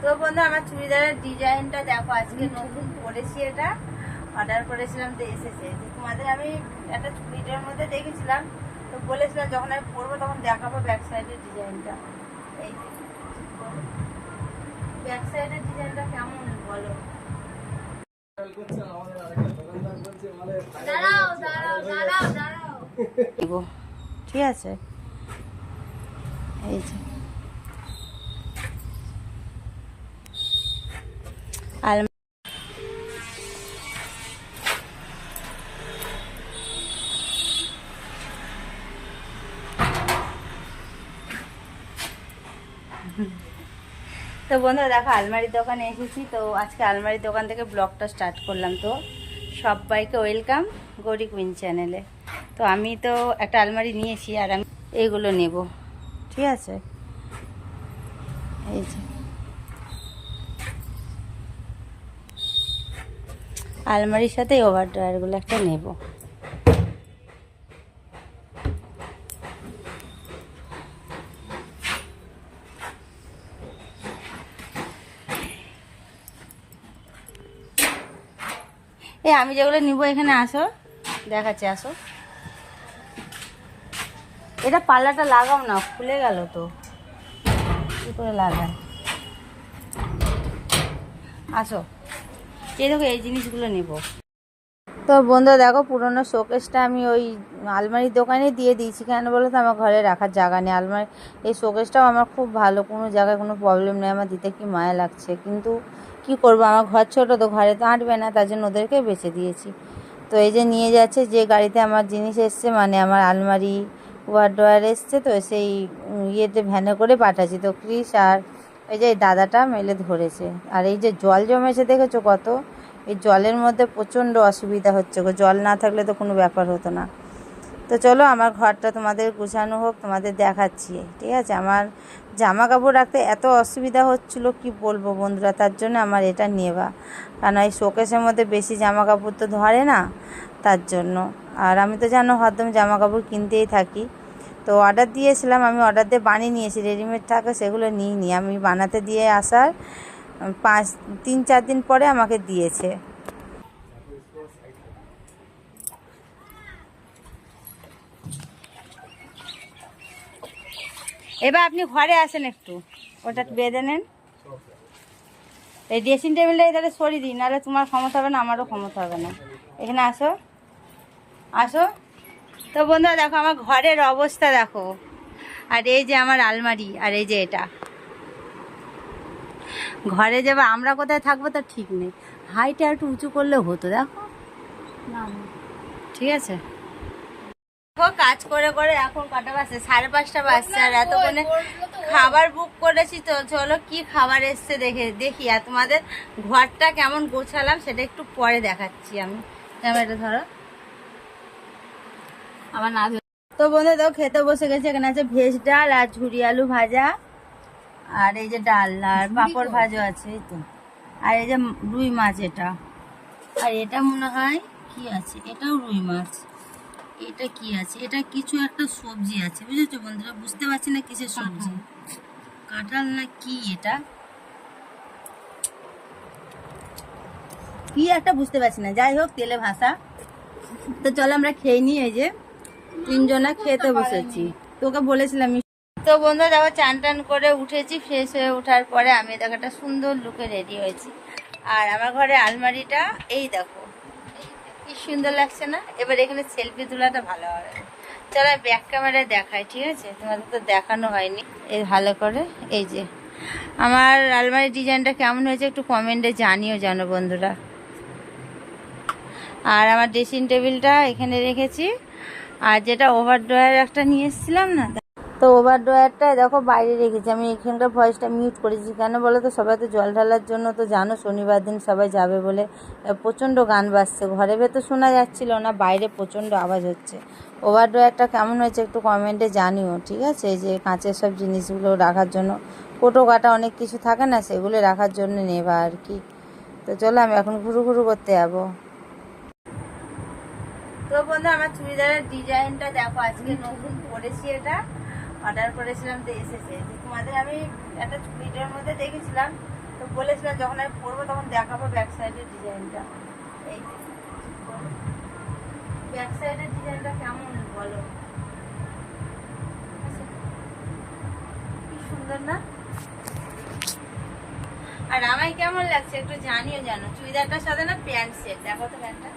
তো বন্ধু আমার চুড়িদারের ডিজাইনটা দেখো, আজকে নতুন করেছি, এটা অর্ডার করেছিলাম তো এসেছে। তোমাদের আমি একটা চুড়িদারের মধ্যে দেখেছিলাম, তো বলেছিলাম যখন আমি পরবো তখন দেখাবো ব্যাক সাইডের ডিজাইনটা। এই ব্যাক সাইডের ডিজাইনটা কেমন বলো? দাঁড়াও দাঁড়াও দাঁড়াও দাঁড়াও, ঠিক আছে। এই যে তো বন্ধুরা দেখো আলমারির দোকানে এসেছি। তো আজকে আলমারির দোকান থেকে ব্লগটা স্টার্ট করলাম। তো সবাইকে ওয়েলকাম গৌরী কুইন চ্যানেলে। তো আমি তো একটা আলমারি নিয়েছি আর আমি এইগুলো নেব, ঠিক আছে। এই যে আলমারির সাথে ওভার ড্রয়ারগুলো একটা নেব। আমি যেগুলো নিব এখানে আসো, দেখাচ্ছি, আসো। এটা পাল্লাটা লাগাও না, খুলে গেল তো, কি করে লাগায়? আসো, এই দেখো এই জিনিসগুলো নেব। তো বন্ধুরা দেখো পুরোনো শোকেসটা আমি ওই আলমারির দোকানে দিয়ে দিয়েছি। কেন বলো তো, আমার ঘরে রাখার জায়গা নেই। আলমারি এই শোকেসটাও আমার খুব ভালো, কোনো জায়গায় কোনো প্রবলেম নেই। আমার দিতে কি মায়া লাগছে, কিন্তু কি করব, আমার ঘর ছোটো তো, ঘরে তো আঁটবে না, তার জন্য ওদেরকে বেঁচে দিয়েছি। তো এই যে নিয়ে যাচ্ছে, যে গাড়িতে আমার জিনিস এসছে, মানে আমার আলমারি ওয়ারড্রয়ার এসছে, তো সেই ইয়েতে ভ্যানে করে পাঠাচ্ছি। তো ক্রিস আর এই যে দাদাটা মেলে ধরেছে। আর এই যে জল জমেছে দেখেছো কত, এই জলের মধ্যে প্রচণ্ড অসুবিধা হচ্ছে গো। জল না থাকলে তো কোনো ব্যাপার হতো না। তো চলো আমার ঘরটা তোমাদের গুছানো হোক, তোমাদের দেখাচ্ছি, ঠিক আছে। আমার জামা কাপড় রাখতে এত অসুবিধা হচ্ছিলো কি বলবো বন্ধুরা, তার জন্য আমার এটা নেওয়া। কারণ এই শোকেসের মধ্যে বেশি জামা কাপড় তো ধরে না, তার জন্য। আর আমি তো জানো হরদম জামা কাপড় কিনতেই থাকি। তো অর্ডার দিয়েছিলাম, আমি অর্ডার দিয়ে বানিয়ে নিয়েছি, রেডিমেড থাকে সেগুলো নিইনি, আমি বানাতে দিয়ে আসার 3-4 দিন পরে আমাকে দিয়েছে। এবার আপনি ঘরে আসেন, একটু ওটা বেঁধে নেন। এই ড্রেসিং টেবিলটা তাহলে সরিয়ে দিই, নাহলে তোমার ক্ষমতা হবে না, আমারও ক্ষমতা হবে না। এখানে আসো, আসো। তো বন্ধুরা দেখো আমার ঘরের অবস্থা দেখো, আর এই যে আমার আলমারি, আর এই যে এটা ঘরে যাবে। আমরা কোথায় থাকবো তার ঠিক নেই, হাইটটা একটু উঁচু করলে হতো, দেখো না, ঠিক আছে। কাজ করে করে এখন কটা বাজছে, 5:30 বাজছে, আর এতক্ষণে খাবার বুক করেছি। তো চলো কি খাবার এসছে দেখি। আর তোমাদের ঘরটা কেমন গোছালাম সেটা একটু পরে দেখাচ্ছি। আমি ক্যামেরাটা ধরো আমার না। তো বন্ধু দেখো খেতে বসে গেছে। এখানে আছে ভেজ ডাল আর ঝুরি আলু ভাজা, আর এই যে ডাল আর পাঁপড় ভাজা আছে, এই তো। আর এই যে রুই মাছ, এটা। আর এটা মনে হয় কি আছে, এটাও রুই মাছ। এটা কি আছে, এটা কিছু একটা সবজি আছে, বুঝেছো বন্ধুরা, বুঝতে পারছি না কিসের সবজি, কাঁঠাল না কি, এটা কি একটা বুঝতে পারছি না। যাই হোক তেলে ভাসা। তো চলো আমরা খেয়ে নিই। এই যে 3 জনা খেতে বসেছি, তোকে বলেছিলাম। তো বন্ধুরা দেখো চান টান করে উঠেছি, ফ্রেশ হয়ে ওঠার পরে আমি দেখো একটা সুন্দর লুকে রেডি হয়েছি। আর আমার ঘরে আলমারিটা এই দেখো কি সুন্দর লাগছে না। এবার এখানে সেলফি তোলাটা ভালো হবে। চলো ব্যাক ক্যামেরায় দেখাই, ঠিক আছে, তোমাদের তো দেখানো হয়নি। এই ভালো করে এই যে আমার আলমারির ডিজাইনটা কেমন হয়েছে একটু কমেন্টে জানিও জানো বন্ধুরা। আর আমার ড্রেসিং টেবিলটা এখানে রেখেছি, আর যেটা ওভার ড্রয়ার একটা নিয়ে এসেছিলাম না, তো ওভার ড্রয়ারটা দেখো বাইরে রেখেছি। আমি এখানকার ভয়েসটা মিউট করেছি, কেন বলো তো, সবাই তো জল ঢালার জন্য তো জানো শনিবার দিন সবাই যাবে বলে প্রচণ্ড গান বাজছে, ঘরে ভেতর শোনা যাচ্ছিল না, বাইরে প্রচণ্ড আওয়াজ হচ্ছে। ওভার ড্রয়ারটা কেমন হয়েছে একটু কমেন্টে জানিও, ঠিক আছে। এই যে কাঁচের সব জিনিসগুলো রাখার জন্য, কোটো কাটা অনেক কিছু থাকে না, সেগুলো রাখার জন্য নেবা আর কি। তো চলো আমি এখন ঘুরু ঘুরু করতে যাবো। তো বন্ধু আমার চুড়িদারের ডিজাইনটা দেখো, আজকে নতুন করেছি, এটা অর্ডার করেছিলাম তো এসেছে। তোমাদের আমি একটা চুড়িদারের মধ্যে দেখেছিলাম, তো তো বলেছিলাম যখন আমি পরবো তখন দেখাবো ব্যাক সাইডের ডিজাইনটা। এই ব্যাক সাইডের ডিজাইনটা কেমন বলো, কি সুন্দর না? আর আমায় কেমন লাগছে একটু জানিও জানো। চুড়িদারটার সাথে না প্যান্ট সেট, দেখো তো প্যান্টটা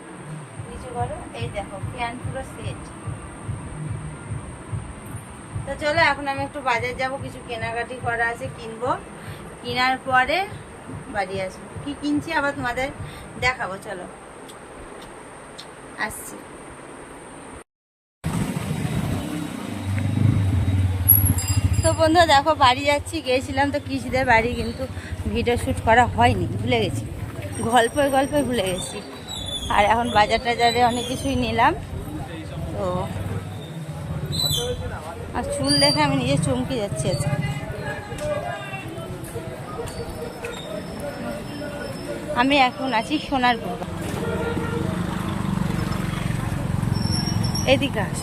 নিচে করো, এই দেখো প্যান্ট পুরো সেট। তো চলো এখন আমি একটু বাজার যাব, কিছু কেনাকাটি করা আছে, কিনবো, কেনার পরে বাড়ি আসবো। কি কিনছি আবার তোমাদের দেখাবো, চলো আসছি। তো বন্ধু দেখো বাড়ি যাচ্ছি, গিয়েছিলাম তো কৃষিদের বাড়ি, কিন্তু ভিডিও শ্যুট করা হয়নি, ভুলে গেছি, গল্পে গল্পে ভুলে গেছি। আর এখন বাজার টাজারে অনেক কিছুই নিলাম। তো আর চুল দেখে আমি নিজে চমকে যাচ্ছি আজকে। আমি এখন আছি সোনারপুর। এদিকে আস।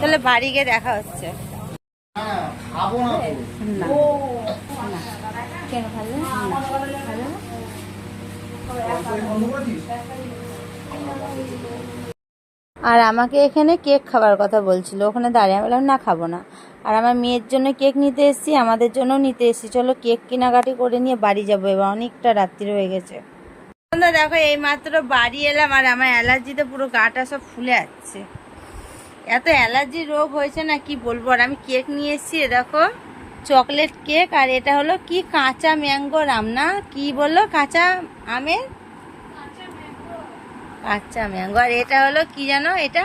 তাহলে বাড়ি গিয়ে দেখা হচ্ছে। না কেন ভালো ভালো। আর আমাকে এখানে কেক খাবার কথা বলছিল, ওখানে দাঁড়িয়ে আমি বললাম না খাবো না। আর আমার মেয়ের জন্য কেক নিতে এসেছি, আমাদের জন্যও নিতে এসেছি। চলো কেক কেনাকাটি করে নিয়ে বাড়ি যাবো, এবার অনেকটা রাত্রি হয়ে গেছে। দেখো এই মাত্র বাড়ি এলাম, আর আমার অ্যালার্জিতে পুরো গাটা সব ফুলে যাচ্ছে, এত অ্যালার্জি রোগ হয়েছে না কি বলবো। আর আমি কেক নিয়ে এসেছি, দেখো চকলেট কেক, আর এটা হলো কি কাঁচা ম্যাঙ্গোর আম না কি বললো, কাঁচা আমের কাঁচা ম্যাঙ্গো। আর এটা হলো কি জানো, এটা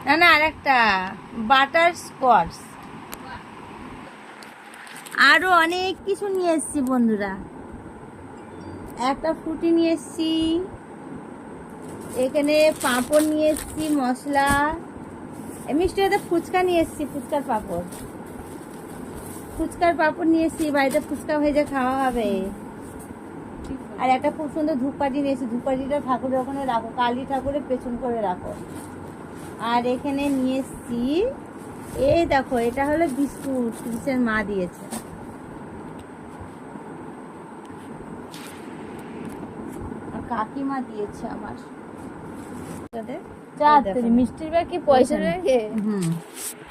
না না আরেকটা বাটার স্কচ। আরো অনেক কিছু নিয়ে এসেছি বন্ধুরা, একটা ফ্রুটি নিয়ে এসেছি, এখানে পাঁপড় নিয়ে এসেছি মশলা, মিষ্টি হতে ফুচকা নিয়ে এসেছি, ফুচকার পাঁপড় নিয়ে এসেছি, বাড়িতে ফুচকা ভেজে খাওয়া হবে। আর একটা খুব সুন্দর ধূপকাঠি নিয়ে এসেছি, ধূপকাঠিটা ঠাকুরের ওখানে রাখো, কালী ঠাকুরের পেছন করে রাখো। আর এখানে নিয়ে এসেছি এই দেখো, এটা হলো বিস্কুট, ক্রিসের মা দিয়েছে। কাকিমা দিয়েছে আমার। মিষ্টির ব্যাগ কি পয়সা রেখে?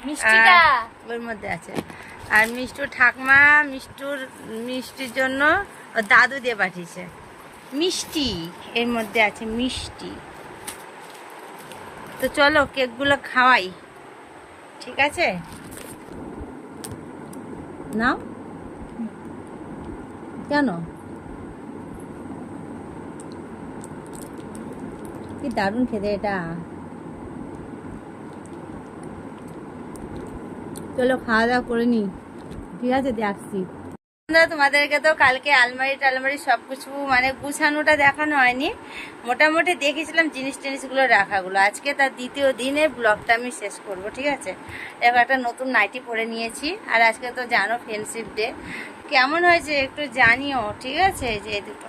মিষ্টিটা ওর মধ্যে আছে। আর মিষ্টুর ঠাকমা মিষ্টির জন্য দাদু দিয়ে পাঠিয়েছে মিষ্টি, এর মধ্যে আছে মিষ্টি। তো চলো কেকগুলো খাওয়াই, ঠিক আছে? নাও। কেন কি দারুণ খেতে এটা। চলো খাওয়া দাওয়া করে নি, ঠিক আছে দেখছি। তোমাদেরকে তো কালকে আলমারি সবকিছু মানে গুছানোটা দেখানো হয়নি, মোটামুটি দেখেছিলাম জিনিসগুলো রাখাগুলো। আজকে তার দ্বিতীয় দিনে ব্লগটা আমি শেষ করব, ঠিক আছে? এবার একটা নতুন নাইটি পরে নিয়েছি, আর আজকে তো জানো ফ্রেন্ডশিপ ডে, কেমন হয়েছে একটু জানিও, ঠিক আছে? যে এই দুটো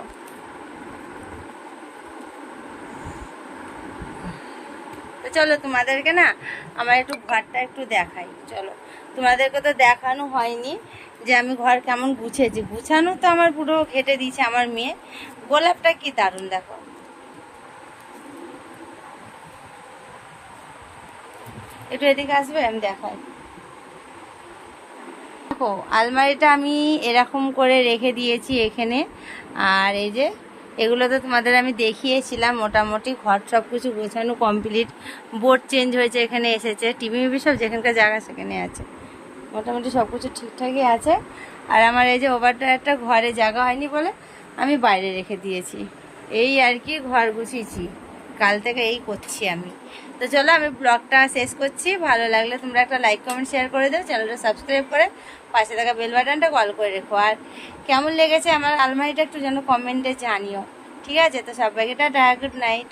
তো চলো তোমাদেরকে না আমার একটু ঘরটা একটু দেখাই। চলো, তোমাদেরকে তো দেখানো হয়নি যে আমি ঘর কেমন গুছেছি। গুছানো তো আমার পুরো ঘেটে দিয়েছে আমার মেয়ে। গোলাপটা কি দারুণ, দেখো একটু এদিকে আসবে, আমি দেখাই। দেখো আলমারিটা আমি এরকম করে রেখে দিয়েছি এখানে। আর এই যে এগুলো তো তোমাদের আমি দেখিয়েছিলাম, মোটামুটি ঘর সব কিছু গোছানো কমপ্লিট। বোর্ড চেঞ্জ হয়েছে, এখানে এসেছে, টিভি সব যেখানকার জায়গা সেখানে আছে, মোটামুটি সব কিছু ঠিকঠাকই আছে। আর আমার এই যে ওভারড্রায়ারটা ঘরে জায়গা হয়নি বলে আমি বাইরে রেখে দিয়েছি। এই আর কি ঘর গুছিয়েছি, কাল থেকে এই করছি আমি। তো চলো আমি ব্লগটা শেষ করছি। ভালো লাগলে তোমরা একটা লাইক কমেন্ট শেয়ার করে দাও, চ্যানেলটা সাবস্ক্রাইব করে পাশে থাকা বেল বাটনটা কল করে রেখো। আর কেমন লেগেছে আমার আলমারিটা একটু যেন কমেন্টে জানিও, ঠিক আছে? তো সবাইকে টাটা, গুড নাইট।